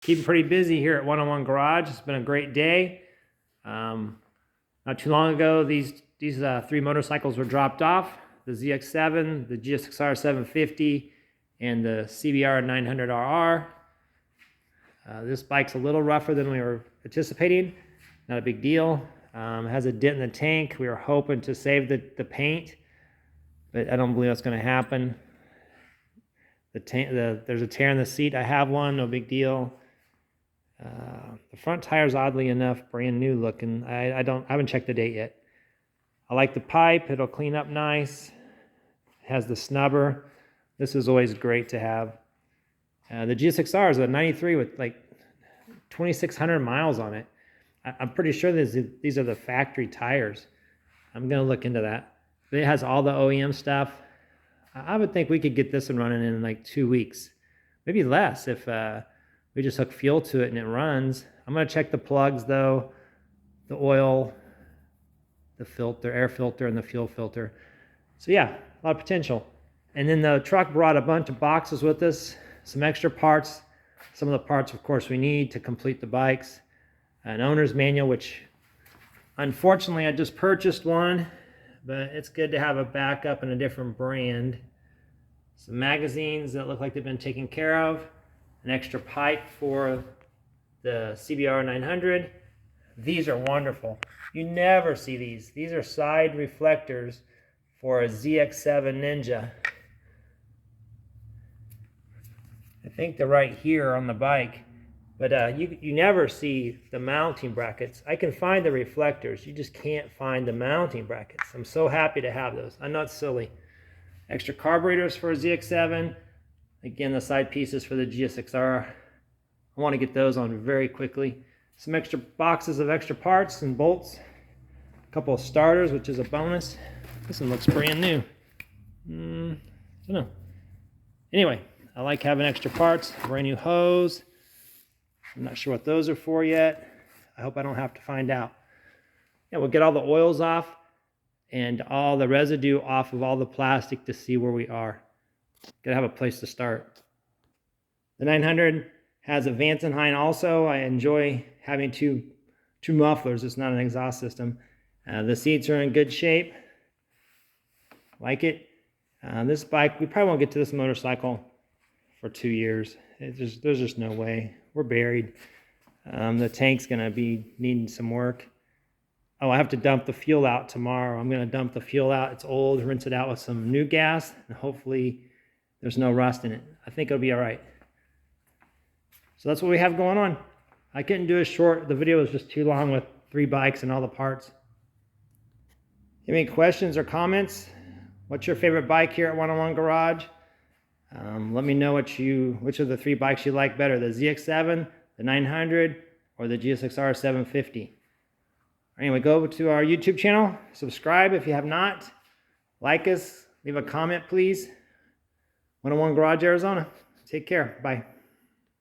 Keeping pretty busy here at 101 Garage. It's been a great day. Not too long ago, these three motorcycles were dropped off. The ZX7, the GSXR 750, and the CBR 900RR. This bike's a little rougher than we were anticipating. Not a big deal. It has a dent in the tank. We were hoping to save the paint, but I don't believe that's going to happen. There's a tear in the seat. I have one, no big deal. The front tires, oddly enough, brand new looking. I haven't checked the date yet. I like the pipe. It'll clean up nice. It has the snubber. This is always great to have. The GSXR is a 93 with like 2,600 miles on it. I'm pretty sure these are the factory tires. I'm going to look into that. But it has all the OEM stuff. I would think we could get this one running in like 2 weeks. Maybe less if we just hook fuel to it and it runs. I'm going to check the plugs though, the oil, the filter, air filter, and the fuel filter. So yeah, a lot of potential. And then the truck brought a bunch of boxes with us, some extra parts, some of the parts of course we need to complete the bikes, an owner's manual, which unfortunately I just purchased one, but it's good to have a backup and a different brand. Some magazines that look like they've been taken care of, an extra pipe for the CBR 900. These are wonderful. You never see these. These are side reflectors for a ZX7 Ninja. I think they're right here on the bike, but you never see the mounting brackets. I can find the reflectors, you just can't find the mounting brackets. I'm so happy to have those. I'm not silly. Extra carburetors for a ZX7. Again, the side pieces for the GSXR. I want to get those on very quickly. Some extra boxes of extra parts and bolts. A couple of starters, which is a bonus. This one looks brand new. I don't know. Anyway, I like having extra parts. Brand new hose. I'm not sure what those are for yet. I hope I don't have to find out. Yeah, we'll get all the oils off and all the residue off of all the plastic to see where we are. Gotta have a place to start. The 900 has a Vansenheim also. I enjoy having two mufflers. It's not an exhaust system. The seats are in good shape. Like it. This bike, we probably won't get to this motorcycle for 2 years. There's just no way. We're buried. The tank's gonna be needing some work. Oh, I have to dump the fuel out tomorrow. I'm gonna dump the fuel out. It's old, rinse it out with some new gas, and hopefully there's no rust in it. I think it'll be all right. So that's what we have going on. I couldn't do a short. The video was just too long with 3 bikes and all the parts. Have any questions or comments? What's your favorite bike here at 101 Garage? Let me know which of the 3 bikes you like better, the ZX7, the 900, or the GSXR 750. Anyway, go over to our YouTube channel, subscribe if you have not, like us, leave a comment please. 101 Garage, Arizona. Take care. Bye.